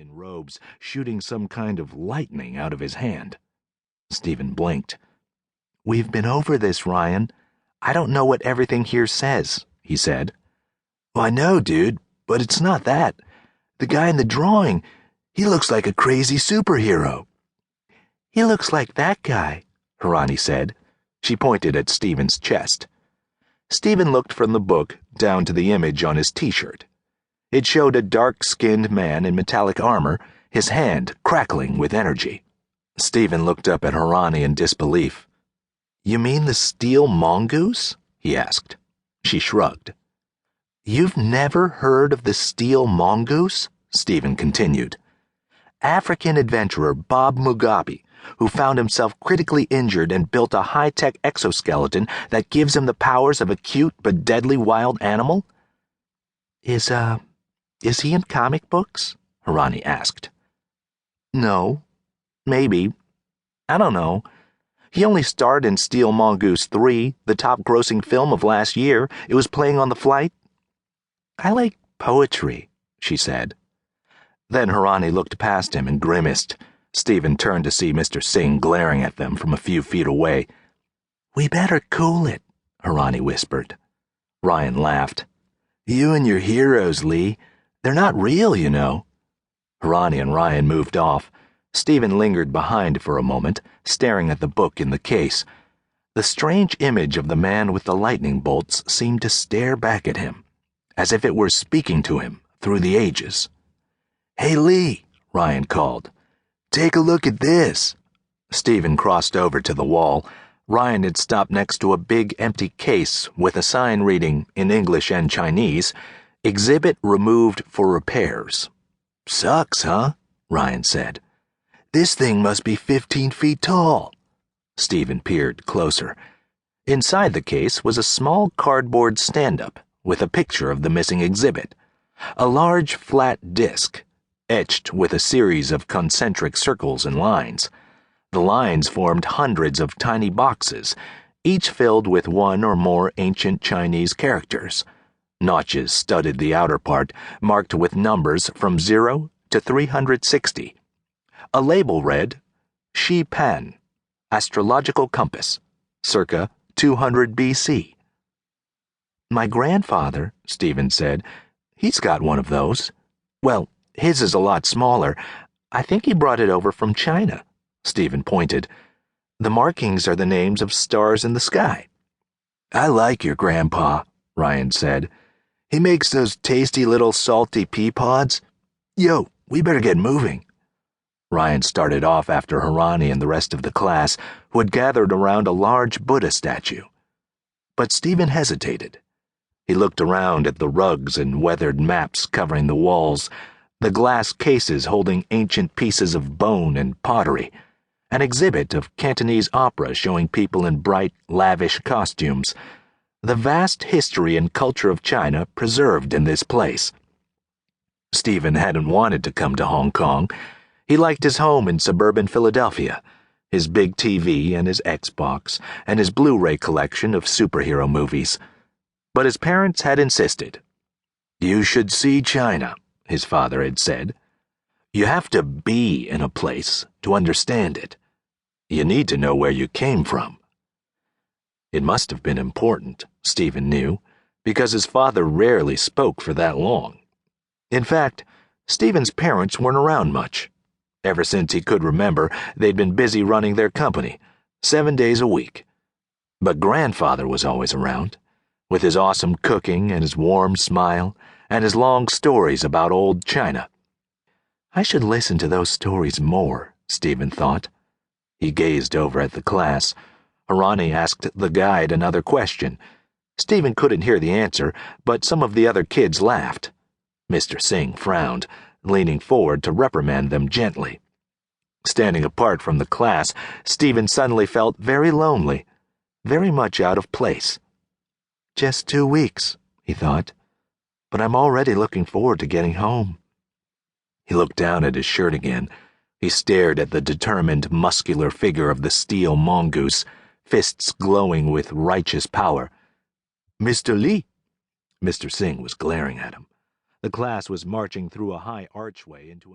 in robes shooting some kind of lightning out of his hand. Stephen blinked. "We've been over this, Ryan. I don't know what everything here says," he said. "Well, I know, dude, but it's not that. The guy in the drawing, he looks like a crazy superhero." "He looks like that guy," Harani said. She pointed at Stephen's chest. Stephen looked from the book down to the image on his t-shirt. It showed a dark-skinned man in metallic armor, his hand crackling with energy. Stephen looked up at Harani in disbelief. "You mean the steel mongoose?" he asked. She shrugged. "You've never heard of the steel mongoose?" Stephen continued. "African adventurer Bob Mugabe, who found himself critically injured and built a high-tech exoskeleton that gives him the powers of a cute but deadly wild animal?" Is he in comic books?" Harani asked. "No. Maybe. I don't know. He only starred in Steel Mongoose 3, the top-grossing film of last year. It was playing on the flight." "I like poetry," she said. Then Harani looked past him and grimaced. Stephen turned to see Mr. Singh glaring at them from a few feet away. "We better cool it," Harani whispered. Ryan laughed. "You and your heroes, Lee. They're not real, you know." Harani and Ryan moved off. Stephen lingered behind for a moment, staring at the book in the case. The strange image of the man with the lightning bolts seemed to stare back at him, as if it were speaking to him through the ages. "Hey, Lee," Ryan called. "Take a look at this." Stephen crossed over to the wall. Ryan had stopped next to a big empty case with a sign reading, in English and Chinese, "Exhibit removed for repairs." "Sucks, huh?" Ryan said. "This thing must be 15 feet tall." Stephen peered closer. Inside the case was a small cardboard stand-up with a picture of the missing exhibit. A large flat disc, etched with a series of concentric circles and lines. The lines formed hundreds of tiny boxes, each filled with one or more ancient Chinese characters. Notches studded the outer part, marked with numbers from 0 to 360. A label read, "Shi Pan, Astrological Compass, circa 200 BC. "My grandfather," Stephen said, "he's got one of those. Well, his is a lot smaller. I think he brought it over from China." Stephen pointed. "The markings are the names of stars in the sky." "I like your grandpa," Ryan said. "He makes those tasty little salty pea pods. Yo, we better get moving." Ryan started off after Harani and the rest of the class, who had gathered around a large Buddha statue. But Stephen hesitated. He looked around at the rugs and weathered maps covering the walls, the glass cases holding ancient pieces of bone and pottery, an exhibit of Cantonese opera showing people in bright, lavish costumes, the vast history and culture of China preserved in this place. Stephen hadn't wanted to come to Hong Kong. He liked his home in suburban Philadelphia, his big TV and his Xbox, and his Blu-ray collection of superhero movies. But his parents had insisted. "You should see China," his father had said. "You have to be in a place to understand it. You need to know where you came from." It must have been important, Stephen knew, because his father rarely spoke for that long. In fact, Stephen's parents weren't around much. Ever since he could remember, they'd been busy running their company, 7 days a week. But grandfather was always around, with his awesome cooking and his warm smile and his long stories about old China. I should listen to those stories more, Stephen thought. He gazed over at the class. Harani asked the guide another question. Stephen couldn't hear the answer, but some of the other kids laughed. Mr. Singh frowned, leaning forward to reprimand them gently. Standing apart from the class, Stephen suddenly felt very lonely, very much out of place. Just 2 weeks, he thought, but I'm already looking forward to getting home. He looked down at his shirt again. He stared at the determined, muscular figure of the steel mongoose, fists glowing with righteous power. "Mr. Lee?" Mr. Singh was glaring at him. The class was marching through a high archway into